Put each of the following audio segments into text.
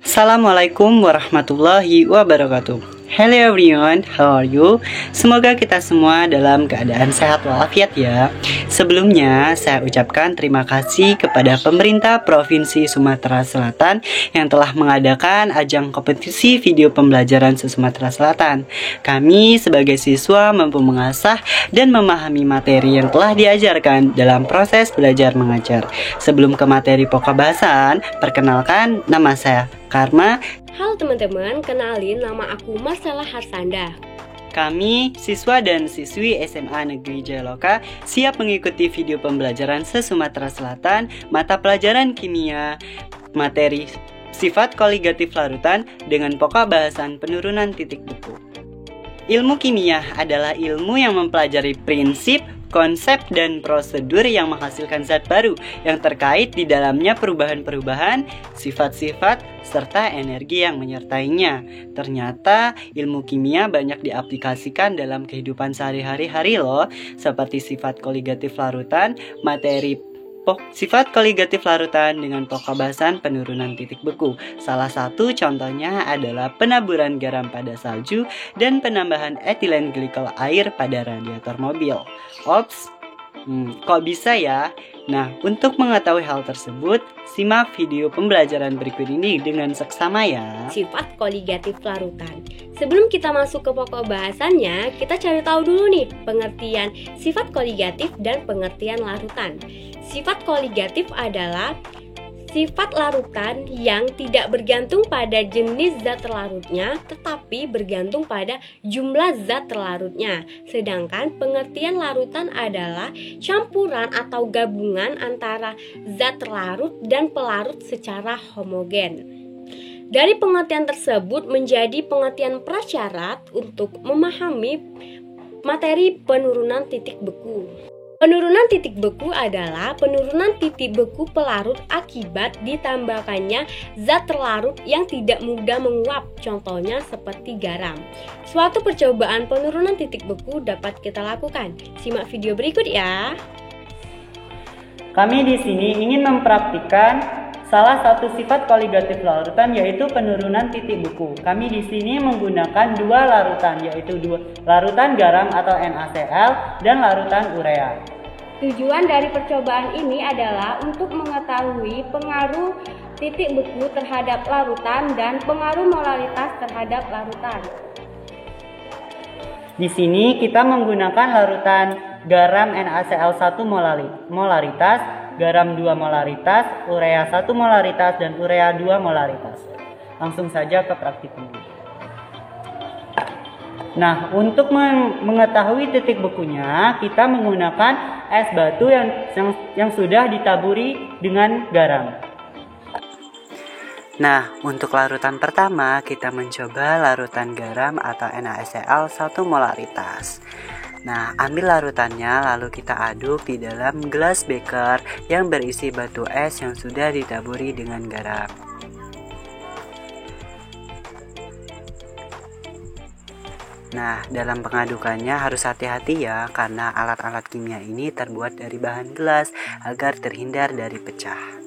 Assalamualaikum warahmatullahi wabarakatuh. Hello everyone, how are you? Semoga kita semua dalam keadaan sehat walafiat ya. Sebelumnya saya ucapkan terima kasih kepada pemerintah Provinsi Sumatera Selatan yang telah mengadakan ajang kompetisi video pembelajaran se-Sumatera Selatan. Kami sebagai siswa mampu mengasah dan memahami materi yang telah diajarkan dalam proses belajar mengajar. Sebelum ke materi pokok bahasan, perkenalkan nama saya Karma. Halo teman-teman, kenalin nama aku Marcella Harsanda. Kami, siswa dan siswi SMA Negeri Jayaloka, siap mengikuti video pembelajaran se-Sumatera Selatan, mata pelajaran kimia, materi sifat koligatif larutan dengan pokok bahasan penurunan titik beku. Ilmu kimia adalah ilmu yang mempelajari prinsip, konsep, dan prosedur yang menghasilkan zat baru yang terkait di dalamnya perubahan-perubahan, sifat-sifat, serta energi yang menyertainya. Ternyata ilmu kimia banyak diaplikasikan dalam kehidupan sehari-hari loh, seperti sifat koligatif larutan, materi sifat koligatif larutan dengan pokok bahasan penurunan titik beku. Salah satu contohnya adalah penaburan garam pada salju dan penambahan etilen glikol air pada radiator mobil. Ops, kok bisa ya? Nah, untuk mengetahui hal tersebut, simak video pembelajaran berikut ini dengan seksama ya. Sifat koligatif larutan. Sebelum kita masuk ke pokok bahasannya, kita cari tahu dulu nih pengertian sifat koligatif dan pengertian larutan. Sifat koligatif adalah sifat larutan yang tidak bergantung pada jenis zat terlarutnya, tetapi bergantung pada jumlah zat terlarutnya. Sedangkan pengertian larutan adalah campuran atau gabungan antara zat terlarut dan pelarut secara homogen. Dari pengertian tersebut menjadi pengertian prasyarat untuk memahami materi penurunan titik beku. Penurunan titik beku adalah penurunan titik beku pelarut akibat ditambahkannya zat terlarut yang tidak mudah menguap, contohnya seperti garam. Suatu percobaan penurunan titik beku dapat kita lakukan. Simak video berikut ya. Kami di sini ingin mempraktikkan salah satu sifat koligatif larutan, yaitu penurunan titik beku. Kami di sini menggunakan dua larutan, yaitu larutan garam atau NaCl dan larutan urea. Tujuan dari percobaan ini adalah untuk mengetahui pengaruh titik beku terhadap larutan dan pengaruh molaritas terhadap larutan. Di sini kita menggunakan larutan garam NaCl 1 molaritas, garam 2 molaritas, urea 1 molaritas, dan urea 2 molaritas. Langsung saja ke praktikumnya. Nah, untuk mengetahui titik bekunya, kita menggunakan es batu yang sudah ditaburi dengan garam. Nah, untuk larutan pertama, kita mencoba larutan garam atau NaCl 1 molaritas. Nah, ambil larutannya lalu kita aduk di dalam gelas beker yang berisi batu es yang sudah ditaburi dengan garam. Nah, dalam pengadukannya harus hati-hati ya, karena alat-alat kimia ini terbuat dari bahan gelas agar terhindar dari pecah.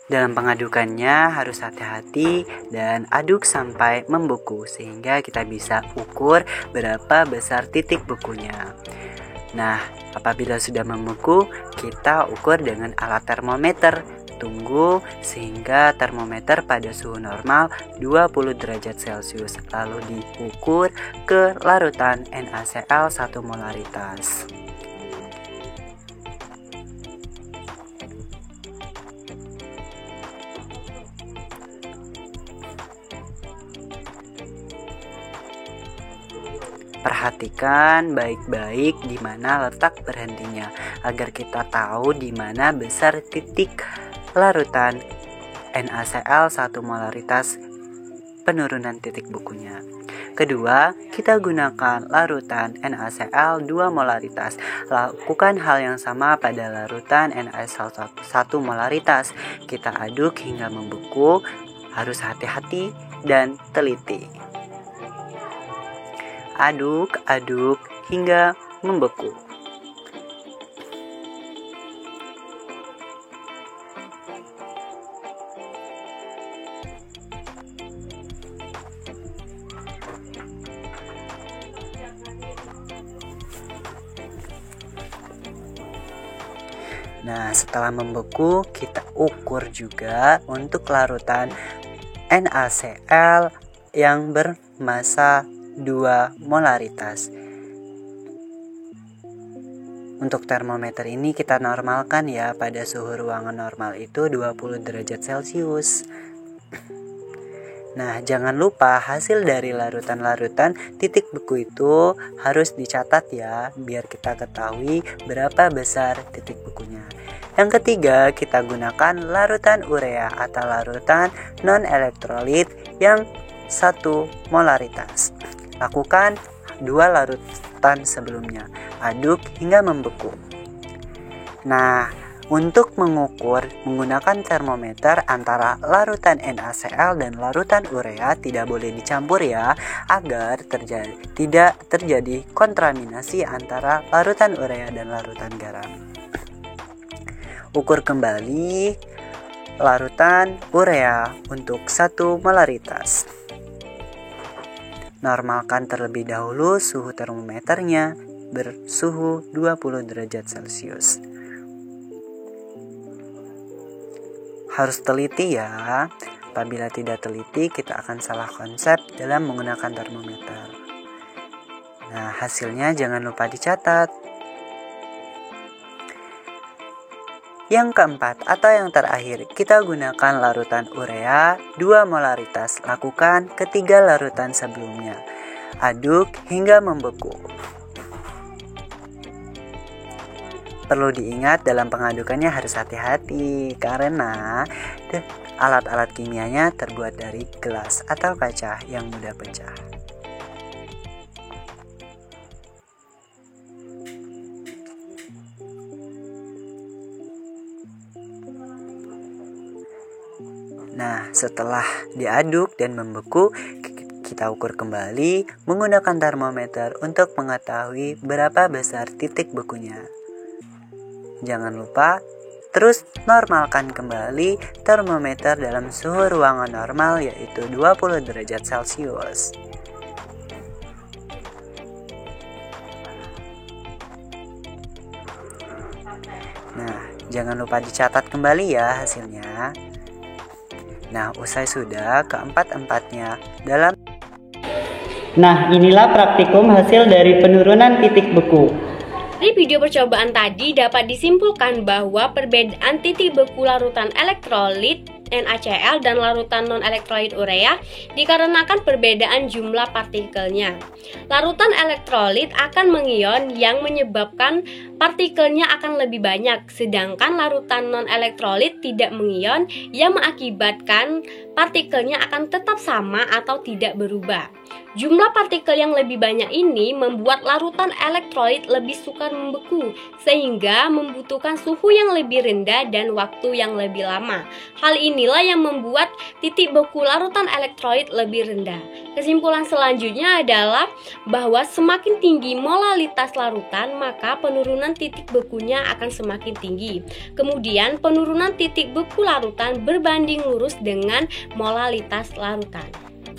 Dalam pengadukannya harus hati-hati dan aduk sampai membeku sehingga kita bisa ukur berapa besar titik bekunya. Nah, apabila sudah membeku, kita ukur dengan alat termometer. Tunggu sehingga termometer pada suhu normal 20 derajat Celcius, lalu diukur ke larutan NaCl 1 molaritas. Perhatikan baik-baik di mana letak berhentinya agar kita tahu di mana besar titik larutan NaCl 1 molaritas penurunan titik bukunya. Kedua, kita gunakan larutan NaCl 2 molaritas. Lakukan hal yang sama pada larutan NaCl 1 molaritas. Kita aduk hingga membeku, harus hati-hati dan teliti. Aduk hingga membeku. Nah, setelah membeku, kita ukur juga untuk larutan NaCl yang bermassa 2 molaritas. Untuk termometer ini kita normalkan ya, pada suhu ruangan normal itu 20 derajat Celcius. Nah, jangan lupa hasil dari larutan-larutan titik beku itu harus dicatat ya, biar kita ketahui berapa besar titik bekunya. Yang ketiga, kita gunakan larutan urea atau larutan non-elektrolit yang 1 molaritas. Lakukan 2 larutan sebelumnya, aduk hingga membeku. Nah, untuk mengukur menggunakan termometer antara larutan NaCl dan larutan urea tidak boleh dicampur ya, agar tidak terjadi kontaminasi antara larutan urea dan larutan garam. Ukur kembali larutan urea untuk 1 molaritas. Normalkan terlebih dahulu suhu termometernya bersuhu 20 derajat Celcius. Harus teliti ya, apabila tidak teliti kita akan salah konsep dalam menggunakan termometer. Nah, hasilnya jangan lupa dicatat. Yang keempat atau yang terakhir, kita gunakan larutan urea 2 molaritas. Lakukan ketiga larutan sebelumnya. Aduk hingga membeku. Perlu diingat dalam pengadukannya harus hati-hati karena alat-alat kimianya terbuat dari gelas atau kaca yang mudah pecah. Nah, setelah diaduk dan membeku, kita ukur kembali menggunakan termometer untuk mengetahui berapa besar titik bekunya. Jangan lupa terus normalkan kembali termometer dalam suhu ruangan normal yaitu 20 derajat Celcius. Nah, jangan lupa dicatat kembali ya hasilnya. Nah, usai sudah keempat-empatnya dalam. Nah, inilah praktikum hasil dari penurunan titik beku. Dari video percobaan tadi dapat disimpulkan bahwa perbedaan titik beku larutan elektrolit NaCl dan larutan non-elektrolit urea dikarenakan perbedaan jumlah partikelnya. Larutan elektrolit akan mengion yang menyebabkan partikelnya akan lebih banyak, sedangkan larutan non-elektrolit tidak mengion yang mengakibatkan partikelnya akan tetap sama atau tidak berubah. Jumlah partikel yang lebih banyak ini membuat larutan elektrolit lebih sukar membeku, sehingga membutuhkan suhu yang lebih rendah dan waktu yang lebih lama. Hal inilah yang membuat titik beku larutan elektrolit lebih rendah. Kesimpulan selanjutnya adalah bahwa semakin tinggi molalitas larutan, maka penurunan titik bekunya akan semakin tinggi. Kemudian penurunan titik beku larutan berbanding lurus dengan molalitas larutan.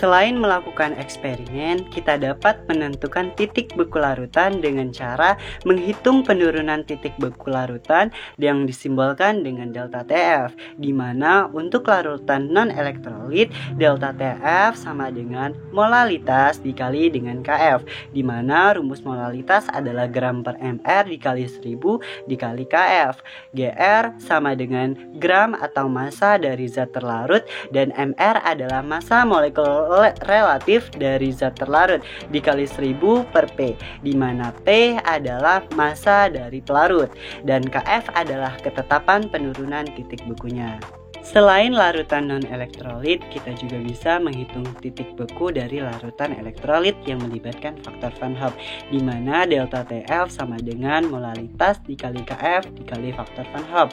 Selain melakukan eksperimen, kita dapat menentukan titik beku larutan dengan cara menghitung penurunan titik beku larutan yang disimbolkan dengan delta TF, di mana untuk larutan non-elektrolit, delta TF sama dengan molalitas dikali dengan KF, di mana rumus molalitas adalah gram per mR dikali 1000 dikali KF. GR sama dengan gram atau massa dari zat terlarut, dan mR adalah massa molekul relatif dari zat terlarut dikali 1000 per P, di mana P adalah massa dari pelarut dan Kf adalah ketetapan penurunan titik bekunya. Selain larutan non-elektrolit, kita juga bisa menghitung titik beku dari larutan elektrolit yang melibatkan faktor Van Hoff, di mana delta TF sama dengan molalitas dikali Kf dikali faktor Van Hoff.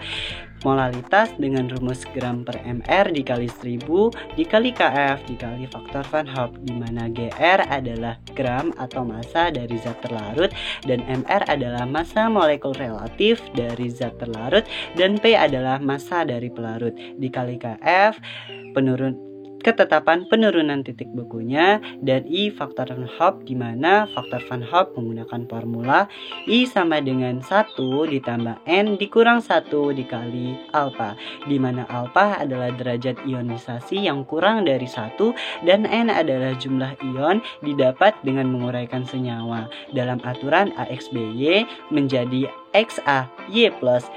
Molalitas dengan rumus gram per mr dikali 1000 dikali Kf dikali faktor Van Hoff, di mana Gr adalah gram atau massa dari zat terlarut dan mr adalah massa molekul relatif dari zat terlarut dan P adalah massa dari pelarut dikali Kf ketetapan penurunan titik bekunya dan I faktor Van Hoff, di mana faktor Van Hoff menggunakan formula I sama dengan 1 ditambah N dikurang 1 dikali alpha, di mana alpha adalah derajat ionisasi yang kurang dari 1 dan N adalah jumlah ion didapat dengan menguraikan senyawa dalam aturan AXBY menjadi XAY plus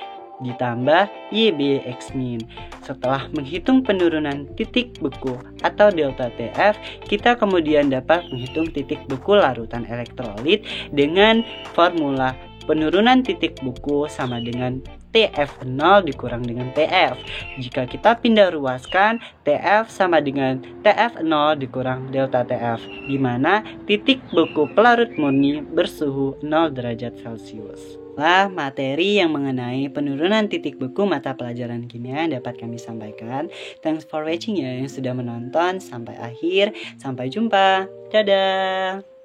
ditambah YB X min. Setelah menghitung penurunan titik beku atau delta TF, kita kemudian dapat menghitung titik beku larutan elektrolit dengan formula penurunan titik beku sama dengan TF0 dikurang dengan TF. Jika kita pindah ruaskan, TF sama dengan TF0 dikurang delta TF, di mana titik beku pelarut murni bersuhu 0 derajat Celcius. Materi yang mengenai penurunan titik beku mata pelajaran kimia dapat kami sampaikan. Thanks for watching ya yang sudah menonton sampai akhir. Sampai jumpa. Dadah.